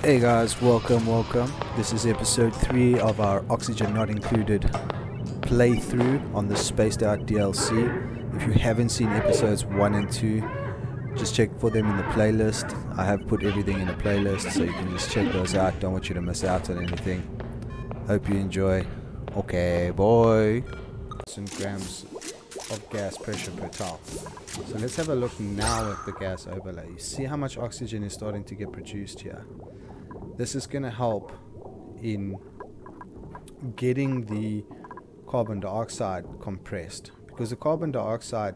Hey guys, welcome. This is episode 3 of our Oxygen Not Included playthrough on the Spaced Out DLC. If you haven't seen episodes 1 and 2, just check for them in the playlist. I have put everything in a playlist, so you can just check those out. Don't want you to miss out on anything. Hope you enjoy. Okay, boy. Some grams of gas pressure per towel. So let's have a look now at the gas overlay. You see how much oxygen is starting to get produced here. This is going to help in getting the carbon dioxide compressed, because the carbon dioxide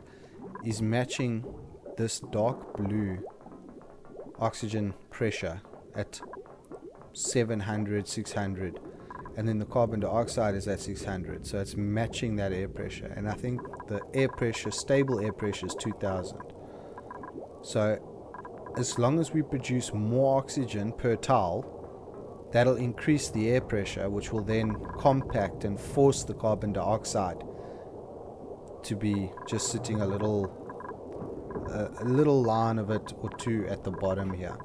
is matching this dark blue oxygen pressure at 700, 600, and then the carbon dioxide is at 600, so it's matching that air pressure. And I think the air pressure, stable air pressure, is 2000. So as long as we produce more oxygen per towel, that'll increase the air pressure, which will then compact and force the carbon dioxide to be just sitting a little line of it or two at the bottom here.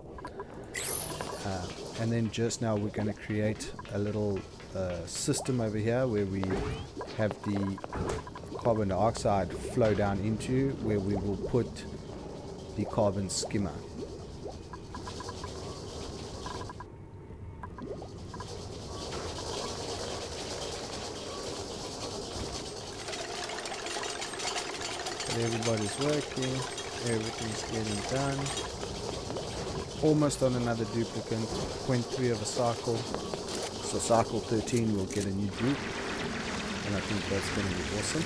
And then just now we're going to create a little system over here where we have the carbon dioxide flow down into, where we will put the carbon skimmer. But everybody's working, everything's getting done. Almost on another duplicant, 0.3 of a cycle. So cycle 13 will get a new dupe, and I think that's going to be awesome.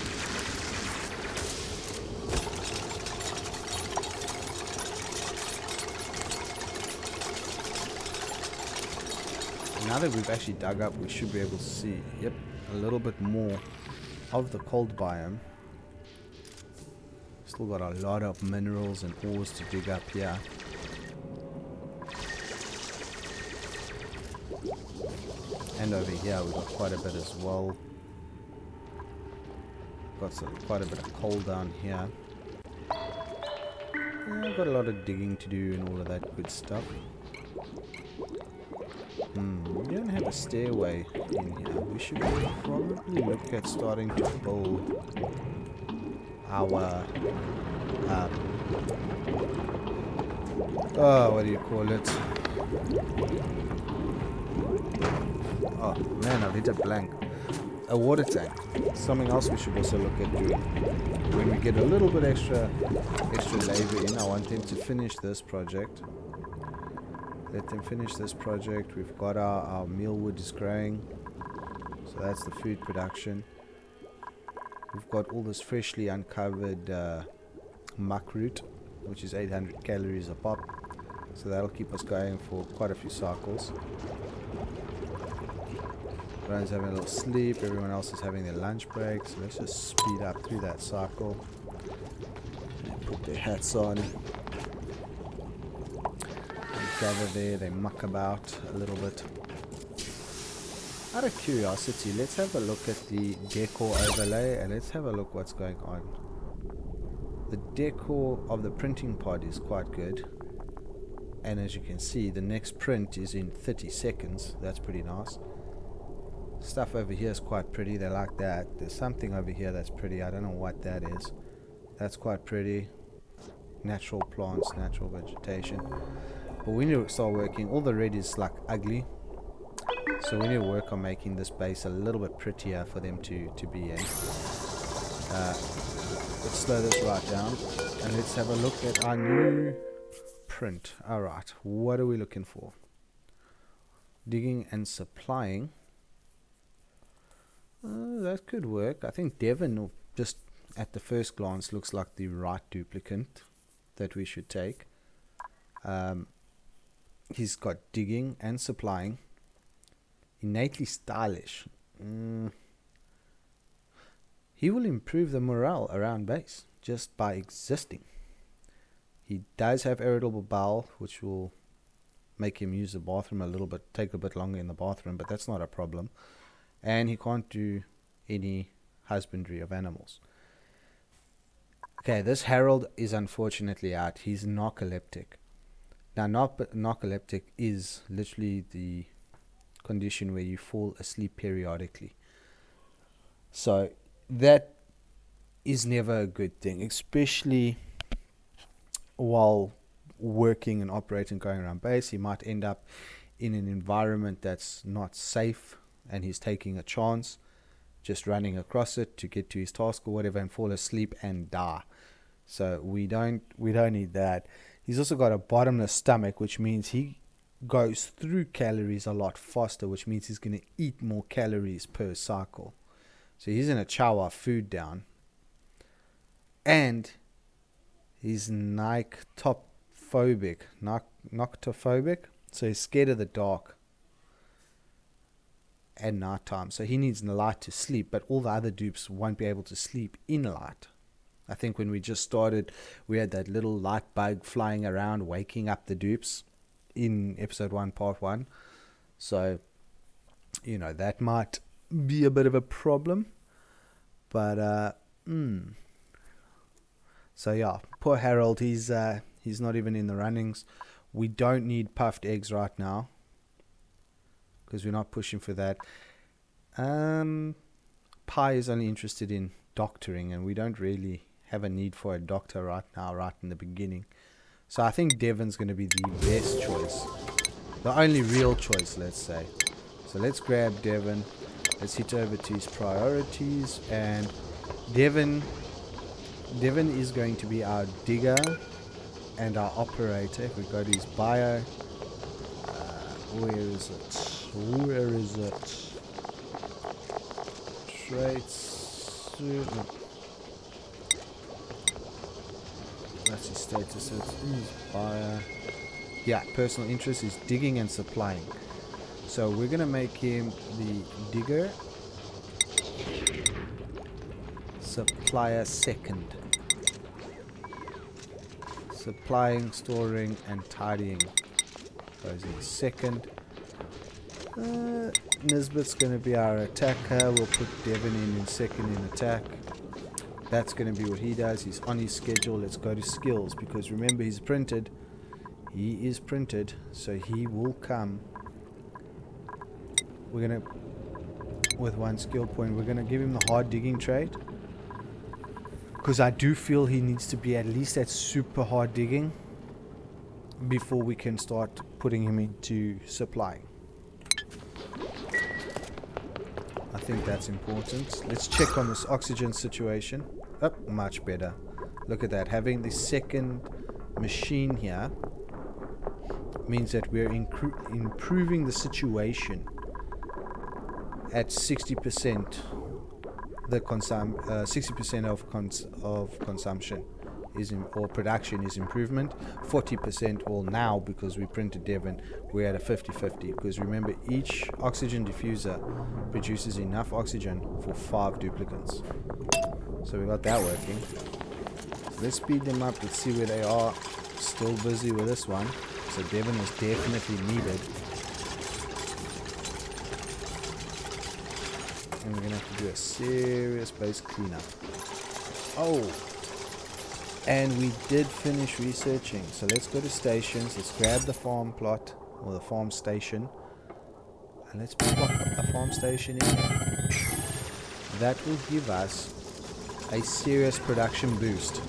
Now that we've actually dug up, we should be able to see, a little bit more of the cold biome. Still got a lot of minerals and ores to dig up here. And over here we've got quite a bit as well. Got quite a bit of coal down here. Yeah, I've got a lot of digging to do and all of that good stuff. We don't have a stairway in here. We should probably look at starting to build our what do you call it? Oh man, I've hit a blank. A water tank. Something else we should also look at doing. When we get a little bit extra labor in, I want them to finish this project. Let them finish this project. We've got our mealwood is growing, so that's the food production. We've got all this freshly uncovered muck root, which is 800 calories a pop, so that'll keep us going for quite a few cycles. Everyone's having a little sleep, everyone else is having their lunch break, so let's just speed up through that cycle. Put their hats on. They gather there, they muck about a little bit. Out of curiosity, let's have a look at the decor overlay and let's have a look what's going on. The decor of the printing pod is quite good. And as you can see, the next print is in 30 seconds. That's pretty nice. Stuff over here is quite pretty. They like that. There's something over here that's pretty. I don't know what that is. That's quite pretty. Natural plants, natural vegetation. But we need to start working. All the red is like ugly. So we need to work on making this base a little bit prettier for them to be in. Let's slow this right down. And let's have a look at our new print. Alright, what are we looking for? Digging and supplying. That could work. I think Devon, just at the first glance, looks like the right duplicant that we should take. He's got digging and supplying. Innately stylish. He will improve the morale around base just by existing. He does have irritable bowel, which will make him use the bathroom a little bit, take a bit longer in the bathroom, but that's not a problem. And he can't do any husbandry of animals. Okay, this Harold is unfortunately out. He's narcoleptic. Now, narcoleptic is literally the condition where you fall asleep periodically. So that is never a good thing, especially while working and operating, going around base. He might end up in an environment that's not safe, and he's taking a chance, just running across it to get to his task or whatever, and fall asleep and die. So we don't need that. He's also got a bottomless stomach, which means he goes through calories a lot faster, which means he's going to eat more calories per cycle. So he's going to chow our food down. And he's nyctophobic. So he's scared of the dark at night time. So he needs light to sleep, but all the other dupes won't be able to sleep in light. I think when we just started, we had that little light bug flying around, waking up the dupes in episode 1, part 1. So, that might be a bit of a problem. But, So, yeah, poor Harold, he's not even in the runnings. We don't need puffed eggs right now, because we're not pushing for that. Pi is only interested in doctoring, and we don't really have a need for a doctor right now, right in the beginning. So I think Devon's going to be the best choice. The only real choice, let's say. So let's grab Devon. Let's hit over to his priorities. And Devon is going to be our digger and our operator. If we go to his bio. Where is it? Traits. That's his status. It's in his bio. Yeah, personal interest is digging and supplying. So we're going to make him the digger. Supplier second. Supplying, storing, and tidying goes in second. Nisbet's going to be our attacker. We'll put Devon in second in attack. That's going to be what he does. He's on his schedule. Let's go to skills, because remember, he's printed. He is printed, so he will come. We're going to, with 1 skill point, we're going to give him the hard digging trait, because I do feel he needs to be at least at super hard digging before we can start putting him into supplying. I think that's important. Let's check on this oxygen situation. Oh, much better. Look at that. Having the second machine here means that we're improving the situation at 60%. The 60% of consumption is or production is improvement. 40%, well, now because we printed Devon, we're at a 50-50, because remember, each oxygen diffuser produces enough oxygen for 5 duplicants. So we got that working. So let's speed them up. Let's see where they are. Still busy with this one, so Devon is definitely needed. And we're gonna have to do a serious base cleanup. Oh, and we did finish researching. So let's go to stations. Let's grab the farm plot, or the farm station, and let's plot a farm station in here. That will give us a serious production boost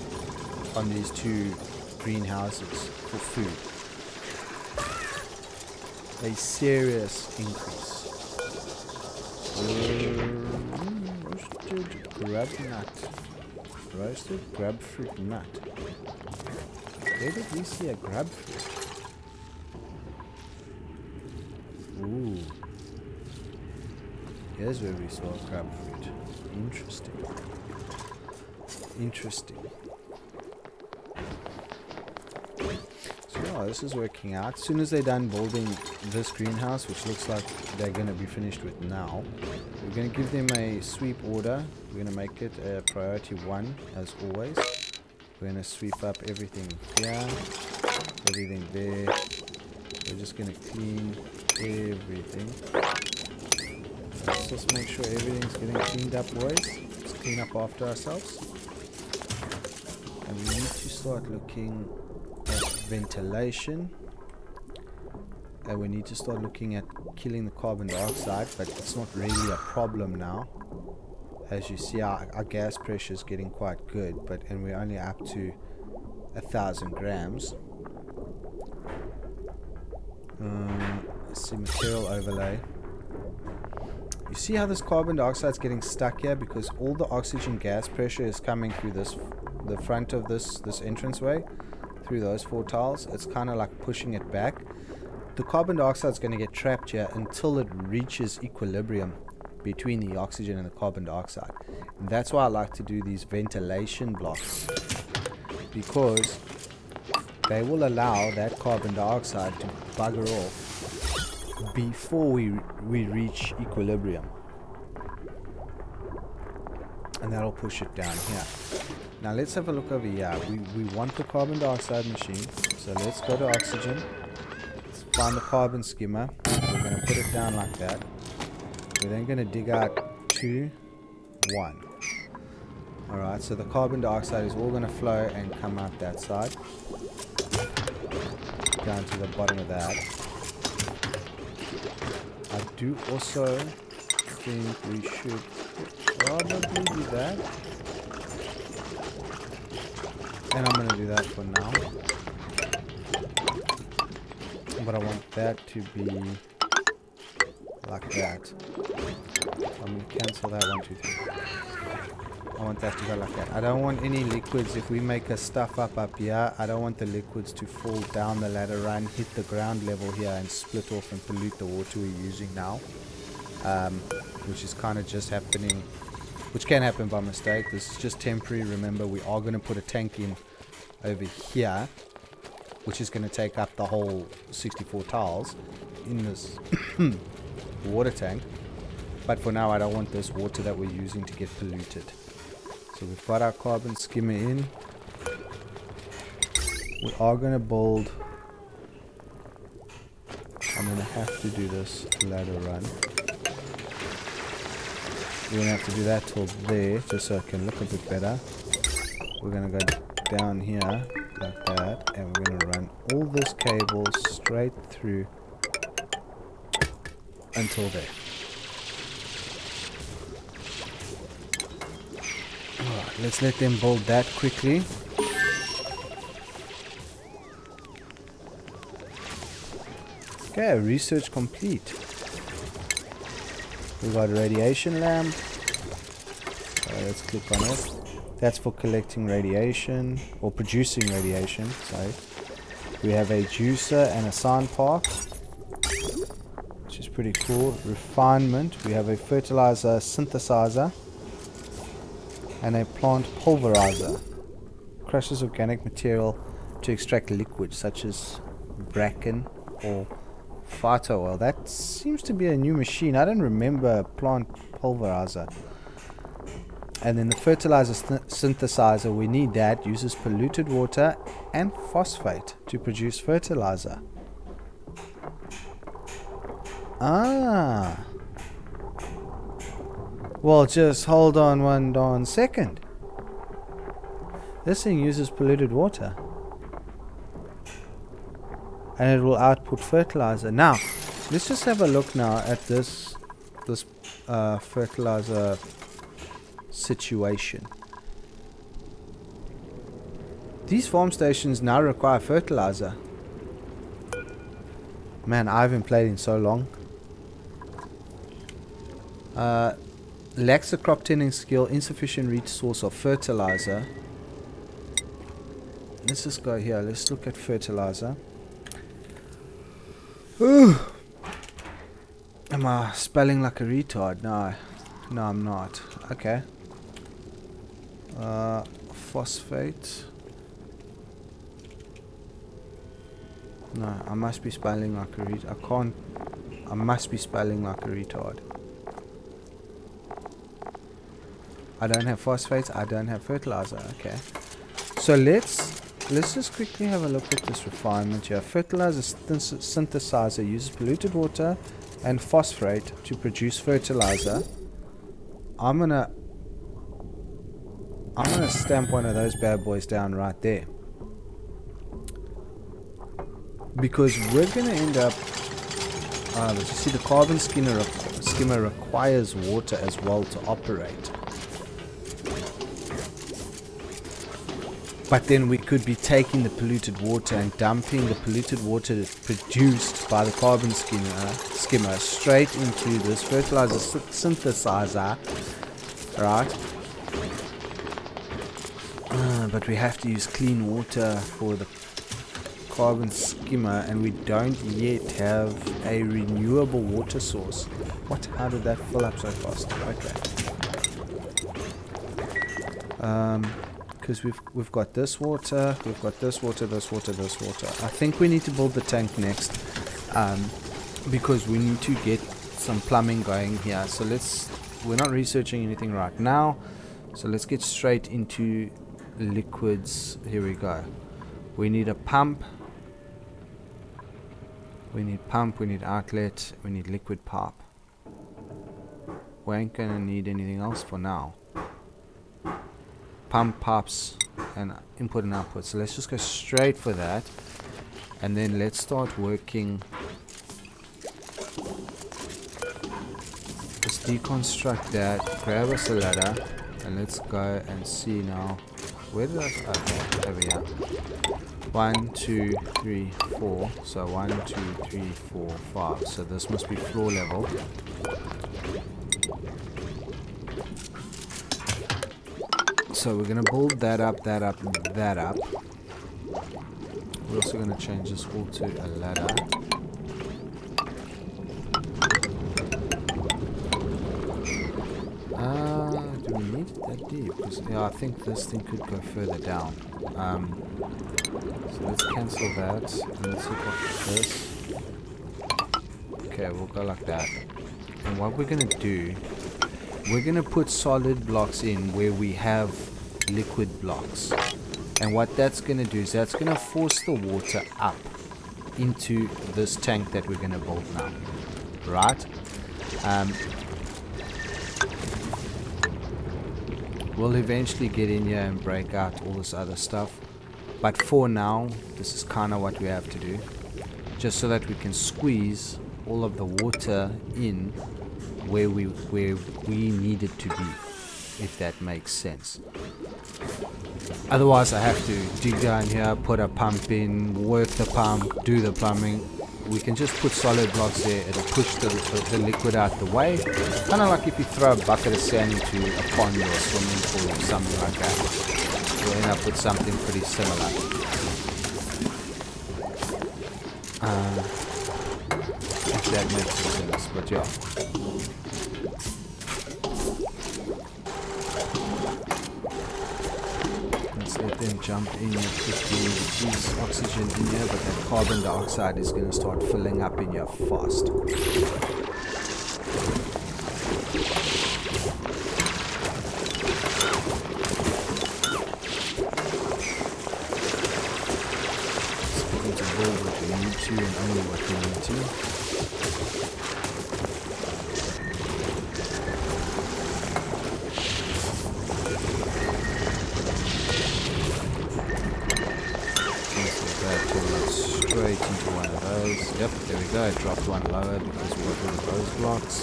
on these 2 greenhouses for food. A serious increase. Roasted grapefruit nut. Where did we see a grapefruit? Ooh. Here's where we saw a grapefruit. Interesting. So yeah, this is working out. As soon as they're done building this greenhouse, which looks like they're going to be finished with now, we're going to give them a sweep order. We're going to make it a priority 1, as always. We're going to sweep up everything here, everything there. We're just going to clean everything. Let's just make sure everything's getting cleaned up, boys. Let's clean up after ourselves. And we need to start looking at ventilation. and we need to start looking at killing the carbon dioxide, but it's not really a problem now. As you see, our gas pressure is getting quite good, and we're only up to 1,000 grams. Let's see, material overlay. You see how this carbon dioxide is getting stuck here because all the oxygen gas pressure is coming through the front of this entranceway, through those 4 tiles. It's kind of like pushing it back. The carbon dioxide is going to get trapped here until it reaches equilibrium between the oxygen and the carbon dioxide. And that's why I like to do these ventilation blocks, because they will allow that carbon dioxide to bugger off before we reach equilibrium, and that'll push it down here. Now let's have a look over here. We want the carbon dioxide machine, so let's go to oxygen. Let's find the carbon skimmer. We're going to put it down like that. We're then going to dig out 2, 1. Alright, so the carbon dioxide is all going to flow and come out that side, down to the bottom of that. I do also think we should probably do that. And I'm going to do that for now. But I want that to be like that. So I'm going to cancel that 1, 2, 3. I want that to go like that. I don't want any liquids. If we make a stuff up here, I don't want the liquids to fall down the ladder run, hit the ground level here and split off and pollute the water we're using now, which is kind of just happening, which can happen by mistake. This is just temporary. Remember, we are going to put a tank in over here, which is going to take up the whole 64 tiles in this water tank. But for now, I don't want this water that we're using to get polluted. So we've got our carbon skimmer in. We are going to build. I'm going to have to do this ladder run. We're going to have to do that till there, just so it can look a bit better. We're going to go down here like that, and we're going to run all this cable straight through until there. Alright, let's let them build that quickly. Okay, research complete. We got a radiation lamp. Let's click on it. That's for collecting radiation, or producing radiation, sorry. We have a juicer and a sound park, which is pretty cool. Refinement, we have a fertilizer synthesizer and a plant pulverizer. Crushes organic material to extract liquids such as bracken or phyto oil. That seems to be a new machine. I don't remember a plant pulverizer. And then the fertilizer synthesizer, we need that. Uses polluted water and phosphate to produce fertilizer. Ah. Well, just hold on one darn second. This thing uses polluted water, and it will output fertilizer. Now, let's just have a look now at this fertilizer situation. These farm stations now require fertilizer. Man, I haven't played in so long. Lacks a crop tending skill, insufficient resource of fertilizer. Let's just go here. Let's look at fertilizer. Am I spelling like a retard? No, I'm not. Okay. Phosphate. No, I must be spelling like a retard. I must be spelling like a retard. I don't have phosphates. I don't have fertilizer. Okay. So let's just quickly have a look at this refinement here. Fertilizer synthesizer uses polluted water and phosphate to produce fertilizer. I'm gonna stamp one of those bad boys down right there, because we're gonna end up But you see, the carbon skimmer requires water as well to operate. But then we could be taking the polluted water and dumping the polluted water produced by the carbon skimmer straight into this fertilizer synthesizer, right? But we have to use clean water for the carbon skimmer, and we don't yet have a renewable water source. What? How did that fill up so fast? Okay. Because we've got this water, we've got this water. I think we need to build the tank next, because we need to get some plumbing going here. So we're not researching anything right now, so let's get straight into liquids. Here we go. We need a pump, we need outlet, we need liquid pipe. We ain't gonna need anything else for now. Pump, pipes, and input and output. So let's just go straight for that, and then let's start working. Let's deconstruct that, grab us a ladder, and let's go and see now. Where did I? Okay, over here. 1, 2, 3, 4. So 1, 2, 3, 4, 5. So this must be floor level. So we're gonna build that up. We're also gonna change this all to a ladder. Do we need it that deep? Yeah, I think this thing could go further down. So let's cancel that, and let's hook up this. Okay, we'll go like that. And what we're gonna do, we're gonna put solid blocks in where we have liquid blocks. And what that's gonna do is that's gonna force the water up into this tank that we're gonna build now. Right? We'll eventually get in here and break out all this other stuff. But for now, this is kind of what we have to do. Just so that we can squeeze all of the water in where we need it to be, if that makes sense. Otherwise I have to dig down here, put a pump in, work the pump, do the plumbing. We can just put solid blocks there, it'll push the liquid out the way. Kind of like if you throw a bucket of sand into a pond or a swimming pool or something like that. You'll end up with something pretty similar. If that makes sense, but yeah. Let them jump in and put the oxygen in here, but that carbon dioxide is going to start filling up in here fast. So we're going to build what we need to and only what we need to. Straight into one of those. Yep, there we go. I dropped one lower because we got rid of those blocks.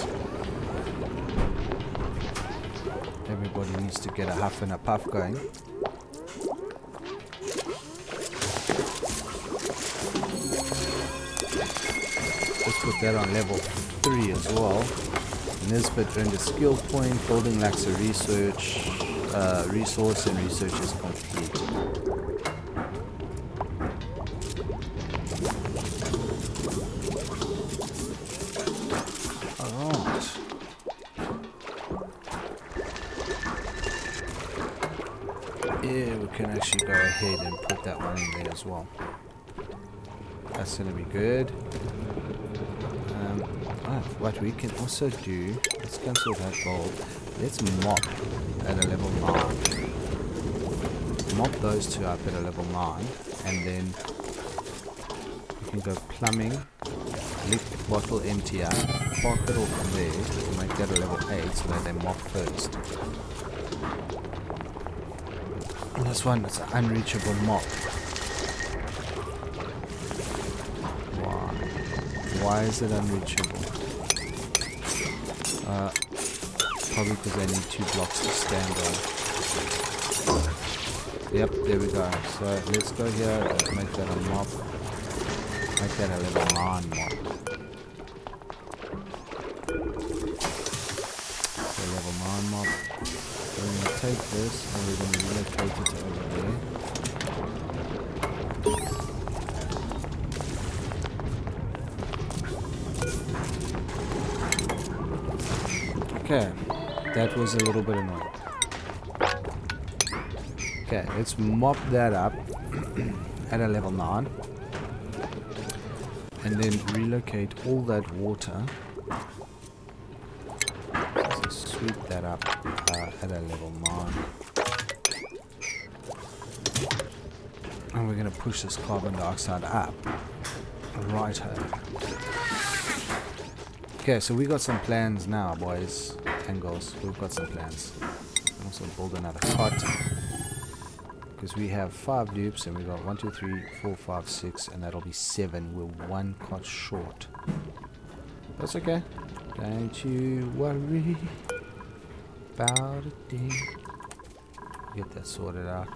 Everybody needs to get a huff and a puff going. Let's put that on level 3 as well. Nisbet render skill point. Building lacks a resource and research is complete. Yeah, we can actually go ahead and put that one in there as well. That's going to be good. What we can also do, let's cancel that bulb. Let's mop at a level 9. Mop those two up at a level 9, and then we can go plumbing, lick bottle empty out, park it all from there to make that a level 8 so that they mop first. And this one is an unreachable mop. Why is it unreachable? Probably because I need 2 blocks to stand on. Yep, there we go. So let's go here and make that a mop. Make that a level 9 mop. So level 9 mop. So we're going to take this and we're going to relocate it over there. Okay, that was a little bit annoying. Okay, let's mop that up at a level 9. And then relocate all that water. So sweep that up at a level 9. And we're going to push this carbon dioxide up. Right here. Okay, so we got some plans now, boys and girls. We've got some plans. Also build another cot. Because we have 5 dupes and we got 1, 2, 3, 4, 5, 6, and that'll be 7. We're 1 cot short. That's okay. Don't you worry about a thing. Get that sorted out.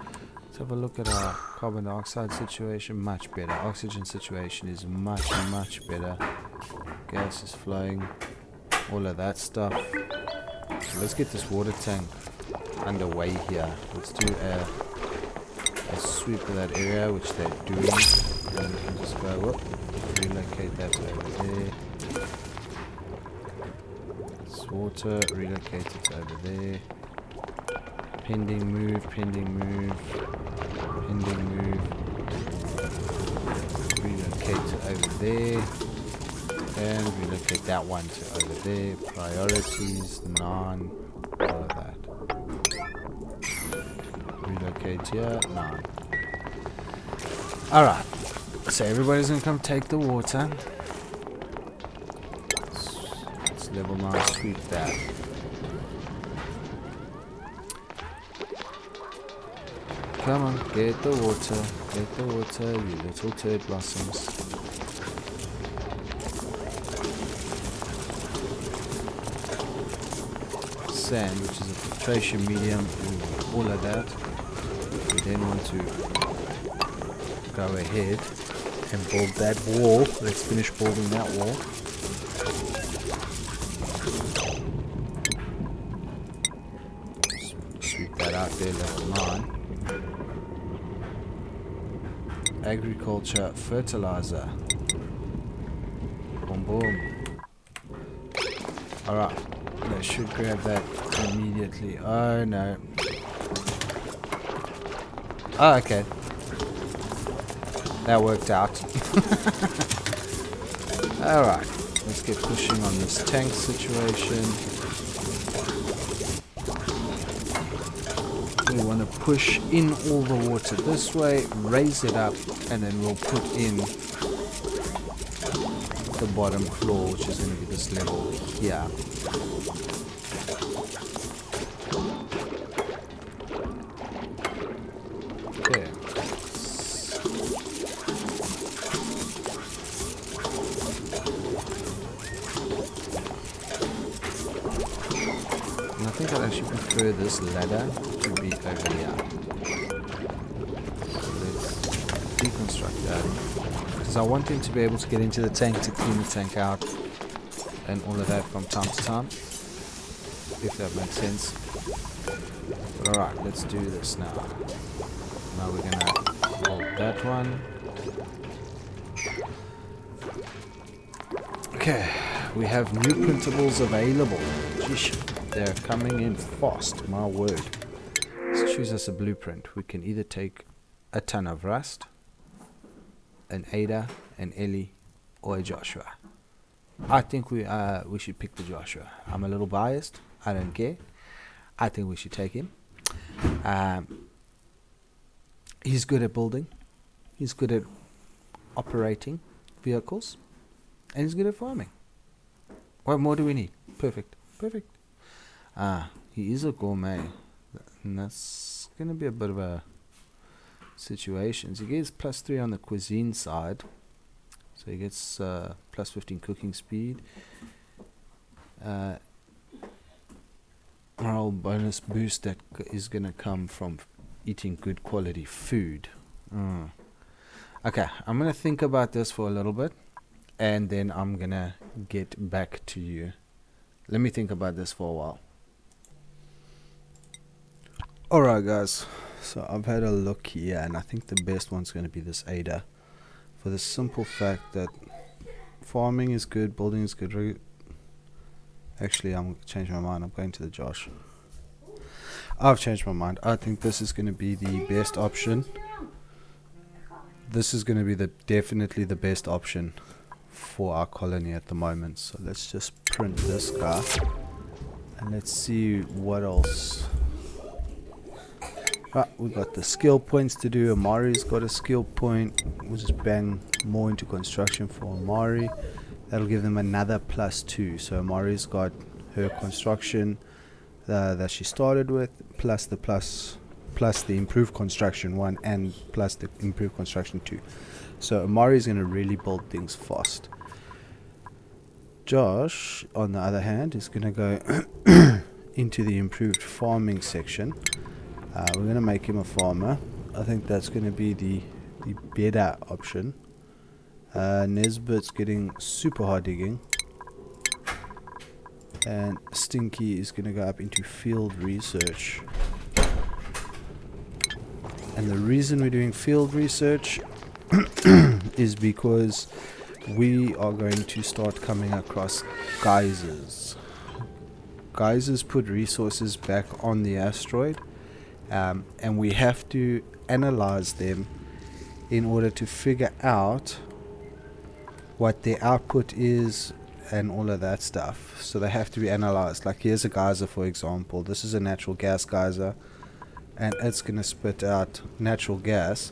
Let's have a look at our carbon dioxide situation. Much better. Oxygen situation is much, much better. Gas is flowing. All of that stuff. So let's get this water tank underway here. Let's do a sweep of that area, which they're doing. And then we can just go, whoop, relocate that over there. This water, relocate it over there. Pending move, pending move, pending move. Relocate it over there. And relocate that one to over there. Priorities, none, all of that. Relocate here, none. Alright, so everybody's gonna come take the water. Let's level 9, sweep that. Come on, get the water, you little turd blossoms. Sand, which is a filtration medium, all of that. We then want to go ahead and build that wall. Let's finish building that wall. Sweep that out there, level 9. Agriculture, fertilizer. Boom, boom. Alright, I should grab that immediately. Oh no. Oh, okay. That worked out. Alright, let's get pushing on this tank situation. We want to push in all the water this way, raise it up, and then we'll put in the bottom floor, which is going to be this level here. Okay. And I think I'd actually prefer this ladder to be over here. So let's deconstruct that. Because I want him to be able to get into the tank to clean the tank out and all of that from time to time. If that makes sense. But alright, let's do this now. Now we're going to hold that one. Okay, we have new printables available. Sheesh, they're coming in fast, my word. Let's choose us a blueprint. We can either take a ton of rust, an Ada, an Ellie, or a Joshua. I think we should pick the Joshua. I'm a little biased. I don't care. I think we should take him. He's good at building. He's good at operating vehicles. And he's good at farming. What more do we need? Perfect. Perfect. He is a gourmet. And that's going to be a bit of a situation. So he gets +3 on the cuisine side. So he gets plus 15 cooking speed. Morale bonus boost that is going to come from eating good quality food. Okay, I'm going to think about this for a little bit, and then I'm going to get back to you. Let me think about this for a while. Alright guys, so I've had a look here, and I think the best one's going to be this Ada, for the simple fact that farming is good, building is good. Actually, I'm changing my mind. I'm going to the Josh. I've changed my mind. I think this is going to be the best option. This is going to be definitely the best option for our colony at the moment. So let's just print this guy, and let's see what else. Right, we got the skill points to do. Amari's got a skill point. We'll just bang more into construction for Amari. That'll give them another +2. So Amari's got her construction that she started with, plus the improved construction 1, and plus the improved construction 2. So Amari's going to really build things fast. Josh, on the other hand, is going to go into the improved farming section. We're going to make him a farmer. I think that's going to be the better option. Nesbitt's getting super hard digging, and Stinky is going to go up into field research. And the reason we're doing field research is because we are going to start coming across geysers. Geysers put resources back on the asteroid, and we have to analyze them in order to figure out what their output is and all of that stuff. So they have to be analyzed. Like, here's a geyser, for example. This is a natural gas geyser, and it's going to spit out natural gas,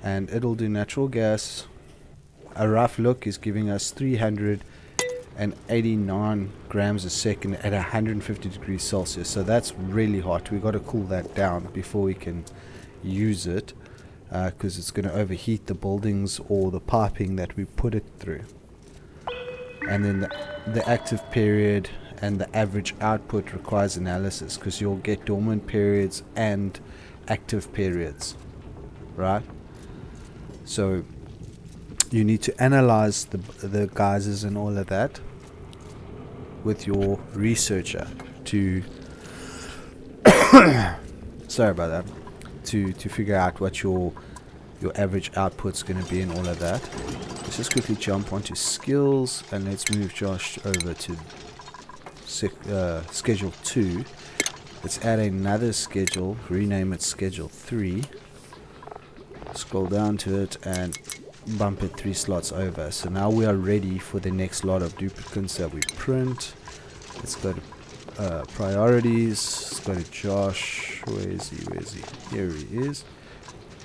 and it'll do natural gas. A rough look is giving us 389 grams a second at 150 degrees Celsius. So that's really hot. We've got to cool that down before we can use it, because it's going to overheat the buildings or the piping that we put it through. And then the active period and the average output requires analysis, because you'll get dormant periods and active periods, right? So you need to analyze the geysers and all of that with your researcher to sorry about that, to figure out what your average output's going to be and all of that. Let's just quickly jump onto skills, and let's move Josh over to schedule 2. Let's add another schedule, rename it schedule 3, scroll down to it and bump it 3 slots over. So now we are ready for the next lot of duplicates that we print. Let's go to priorities. Let's go to Josh. Where is he? Here he is.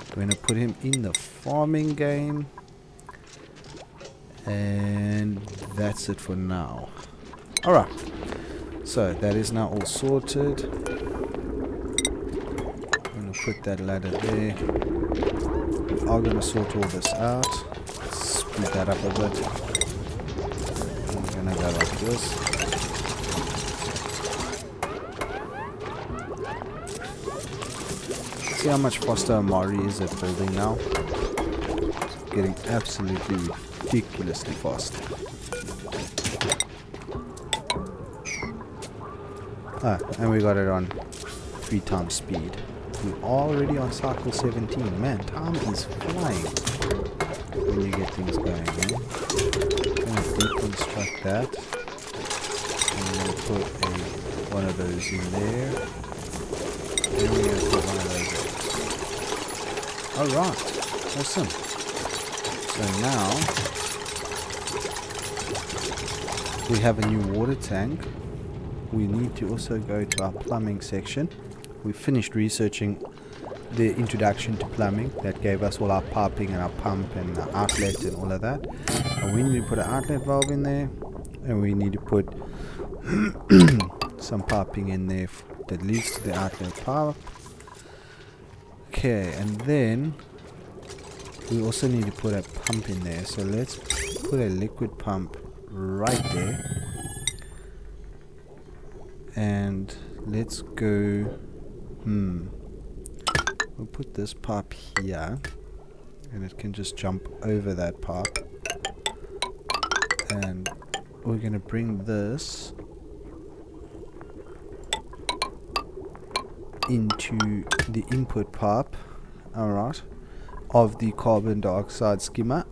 We're going to put him in the farming game, and that's it for now. Alright, so that is now all sorted. I'm going to put that ladder there. We are going to sort all this out. Let's speed that up a bit. I'm going to go like this. See how much faster Amari is at building now. It's getting absolutely ridiculously fast. And we got it on 3 times speed. We're already on cycle 17. Man, time is flying when you get things going, man. I'm gonna deconstruct that. I'm gonna put one of those in there. And we're gonna put one of those in. Alright, awesome. So now we have a new water tank. We need to also go to our plumbing section. We finished researching the introduction to plumbing that gave us all our piping and our pump and our outlet and all of that. And we need to put an outlet valve in there, and we need to put some piping in there that leads to the outlet pipe. Okay, and then we also need to put a pump in there. So let's put a liquid pump right there. And let's go, we'll put this pipe here, and it can just jump over that pipe. And we're going to bring this into the input pipe, alright, of the carbon dioxide skimmer.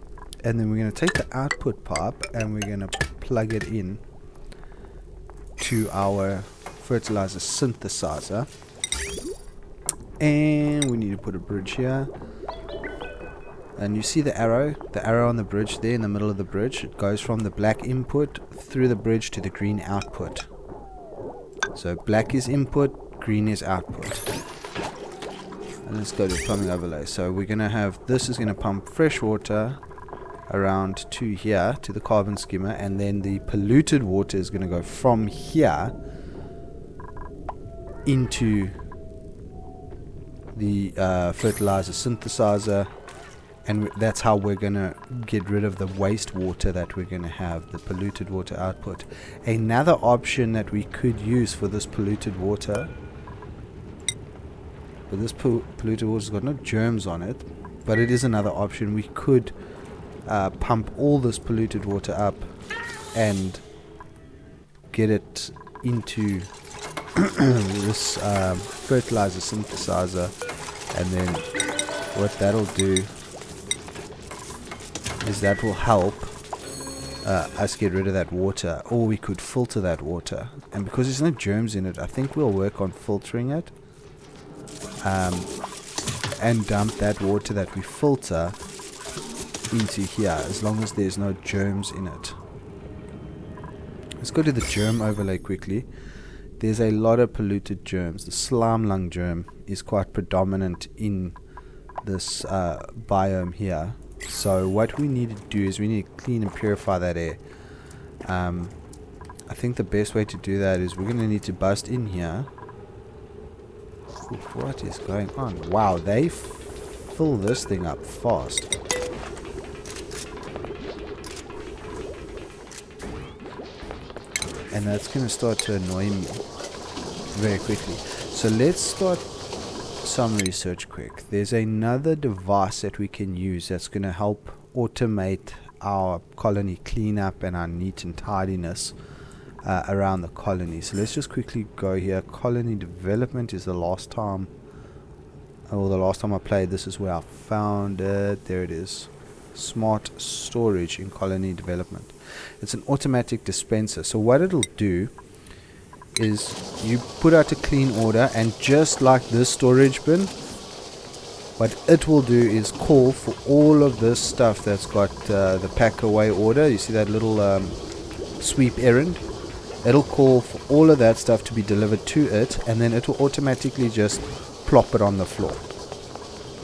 And then we're going to take the output pipe and we're going to plug it in to our fertilizer synthesizer. And we need to put a bridge here. And you see the arrow on the bridge there in the middle of the bridge. It goes from the black input through the bridge to the green output. So black is input, green is output. And let's go to plumbing overlay. So we're going to have, this is going to pump fresh water around to here, to the carbon skimmer, and then the polluted water is going to go from here into the fertilizer synthesizer. And that's how we're going to get rid of the wastewater that we're going to have, the polluted water output. Another option that we could use for this polluted water, but this polluted water's got no germs on it, but it is another option. We could pump all this polluted water up and get it into this fertilizer synthesizer, and then what that'll do is that will help us get rid of that water, or we could filter that water. And because there's no germs in it, I think we'll work on filtering it and dump that water that we filter into here, as long as there's no germs in it. Let's go to the germ overlay quickly. There's a lot of polluted germs. The slime lung germ is quite predominant in this biome here. So what we need to do is we need to clean and purify that air. I think the best way to do that is we're going to need to bust in here. Oof, what is going on? Wow, they fill this thing up fast. And that's going to start to annoy me very quickly. So let's start some research quick. There's another device that we can use that's going to help automate our colony cleanup and our neat and tidiness around the colony. So let's just quickly go here. Colony development is the last time, or the last time I played, this is where I found it. There it is. Smart storage in colony development. It's an automatic dispenser. So what it'll do is you put out a clean order, and just like this storage bin, what it will do is call for all of this stuff that's got the pack away order. You see that little sweep errand? It'll call for all of that stuff to be delivered to it, and then it will automatically just plop it on the floor,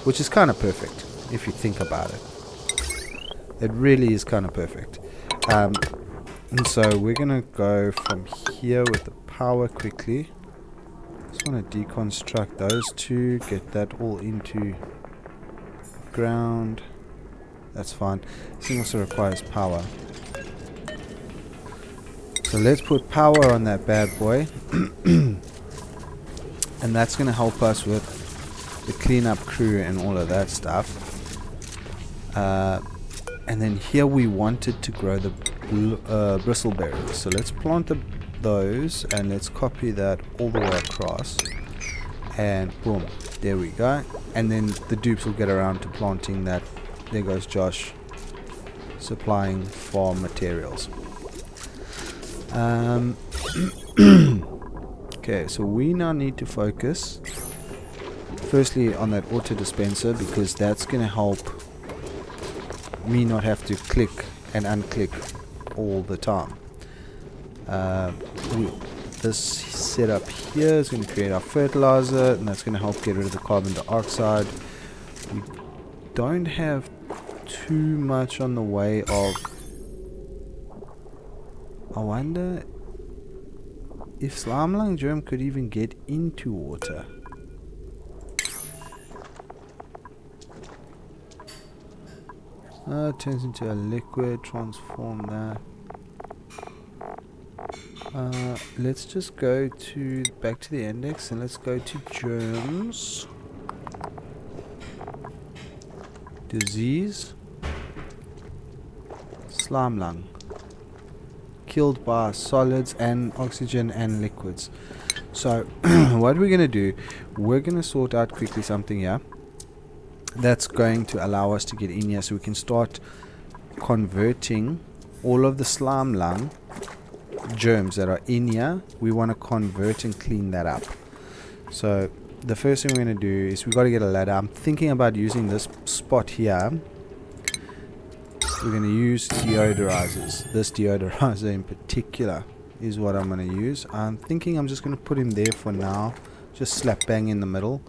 which is kind of perfect if you think about it. It really is kind of perfect. And so we're gonna go from here with the power quickly. Just want to deconstruct those two, get that all into ground. That's fine. This thing also requires power. So let's put power on that bad boy. And that's going to help us with the cleanup crew and all of that stuff. And then here we wanted to grow the bristleberries. So let's plant those, and let's copy that all the way across. And boom, there we go. And then the dupes will get around to planting that. There goes Josh supplying farm materials. Okay, so we now need to focus firstly on that auto dispenser, because that's going to help me not have to click and unclick all the time. This setup here is going to create our fertilizer, and that's going to help get rid of the carbon dioxide. We don't have too much on the way of... I wonder if slime lung germ could even get into water. It turns into a liquid, transform that. Let's just go back to the index and let's go to germs. Disease. Slime lung. Killed by solids and oxygen and liquids. So what we're going to do, we're going to sort out quickly something here that's going to allow us to get in here so we can start converting all of the slime lung germs that are in here. We want to convert and clean that up. So the first thing we're going to do is we've got to get a ladder. I'm thinking about using this spot here. We're going to use deodorizers. This deodorizer in particular is what I'm going to use. I'm thinking I'm just going to put him there for now, just slap bang in the middle,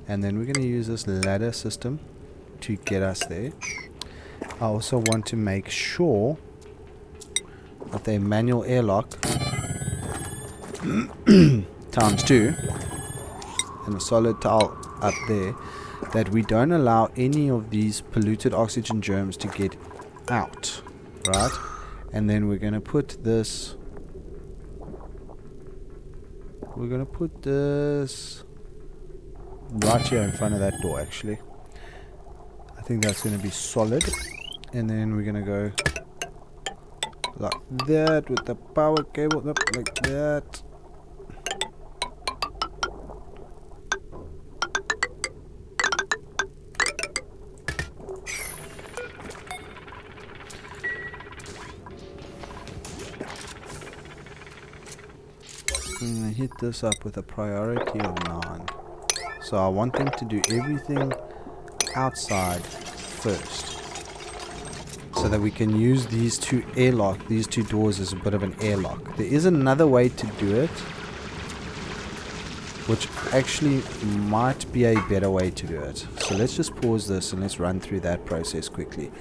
and then we're going to use this ladder system to get us there. I also want to make sure that the manual airlock times 2 and a solid tile up there, that we don't allow any of these polluted oxygen germs to get out, right? And then we're going to put this right here in front of that door. Actually, I think that's going to be solid. And then we're going to go like that with the power cable up like that. I'm going to hit this up with a priority of 9. So I want them to do everything outside first, so that we can use these two doors as a bit of an airlock. There is another way to do it, which actually might be a better way to do it. So let's just pause this and let's run through that process quickly.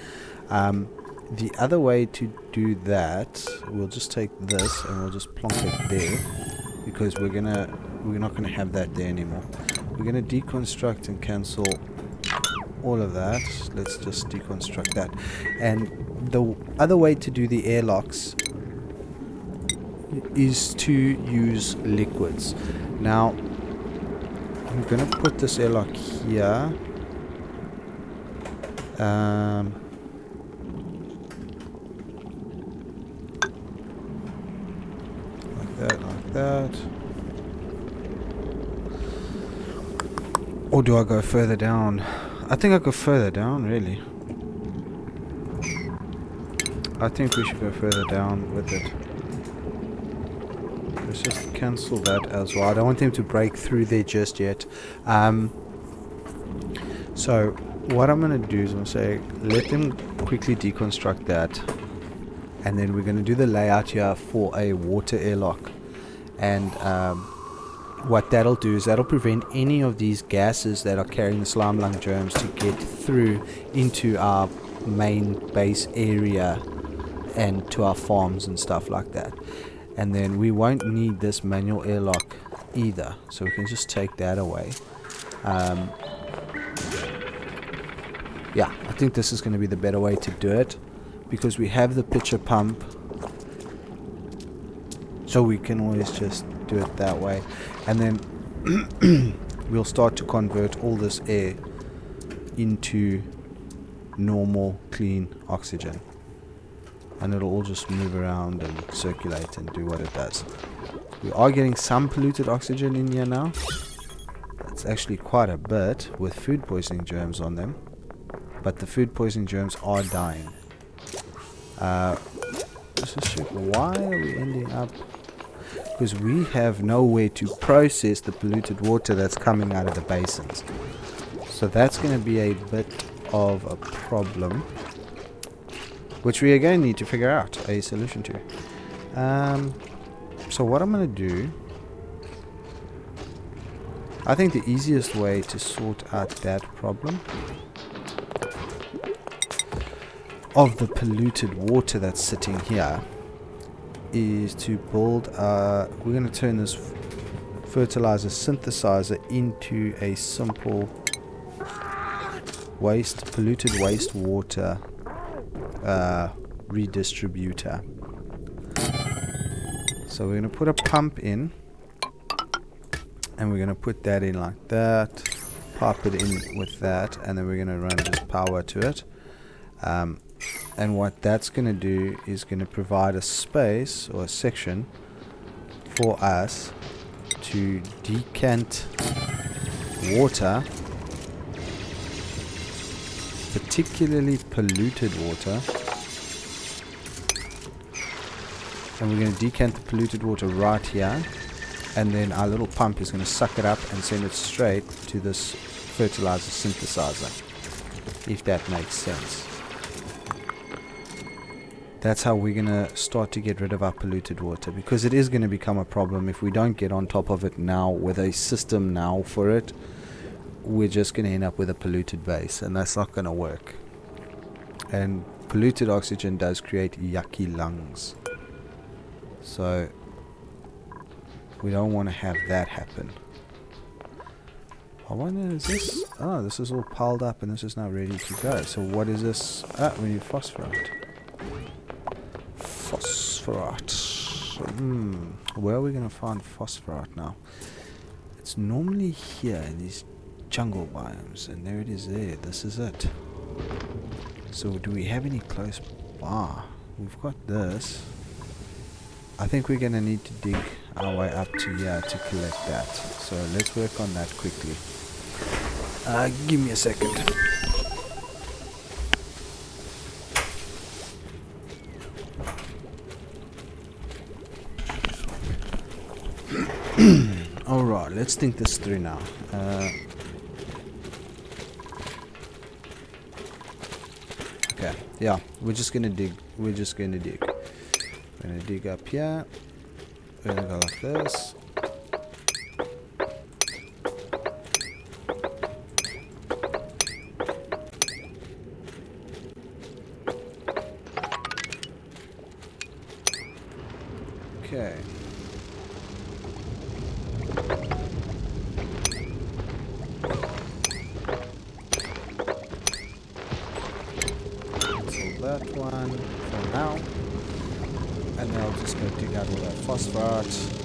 The other way to do that, we'll just take this and we'll just plonk it there, because we're not gonna have that there anymore. We're gonna deconstruct and cancel all of that. Let's just deconstruct that. And the other way to do the airlocks is to use liquids. Now I'm gonna put this airlock here. Like that. Or do I go further down? I think I go further down, really. I think we should go further down with it. Let's just cancel that as well. I don't want them to break through there just yet. So what I'm going to do is I'm going to say let them quickly deconstruct that, and then we're going to do the layout here for a water airlock. And what that'll do is that'll prevent any of these gases that are carrying the slime lung germs to get through into our main base area and to our farms and stuff like that. And then we won't need this manual airlock either, so we can just take that away. Yeah, I think this is going to be the better way to do it, because we have the pitcher pump, so we can always just do it that way. And then we'll start to convert all this air into normal clean oxygen, and it'll all just move around and circulate and do what it does. We are getting some polluted oxygen in here now. It's actually quite a bit with food poisoning germs on them, but the food poisoning germs are dying. Let's just check, why are we ending up, because we have nowhere to process the polluted water that's coming out of the basins. So that's going to be a bit of a problem, which we again need to figure out a solution to. So what I'm going to do, I think the easiest way to sort out that problem of the polluted water that's sitting here is to build we're going to turn this fertilizer synthesizer into a simple polluted wastewater redistributor. So we're going to put a pump in, and we're going to put that in like that, pipe it in with that, and then we're going to run just power to it. And what that's going to do is going to provide a space or a section for us to decant water, particularly polluted water. And we're going to decant the polluted water right here, and then our little pump is going to suck it up and send it straight to this fertilizer synthesizer, if that makes sense. That's how we're going to start to get rid of our polluted water, because it is going to become a problem if we don't get on top of it now with a system now for it. We're just going to end up with a polluted base, and that's not going to work. And polluted oxygen does create yucky lungs, so we don't want to have that happen. I wonder, is this... Oh, this is all piled up and this is now ready to go. So what is this? We need phosphorite. Where are we going to find phosphorite now? It's normally here in these jungle biomes, and there it is there. This is it. So do we have any close by? We've got this. I think we're going to need to dig our way up to here to collect that. So let's work on that quickly. Give me a second. Alright, let's think this through now. Okay, yeah, we're just gonna dig. We're gonna dig up here. We're gonna go like this. Okay. That one for now, and then I'll just go dig out all that phosphorite.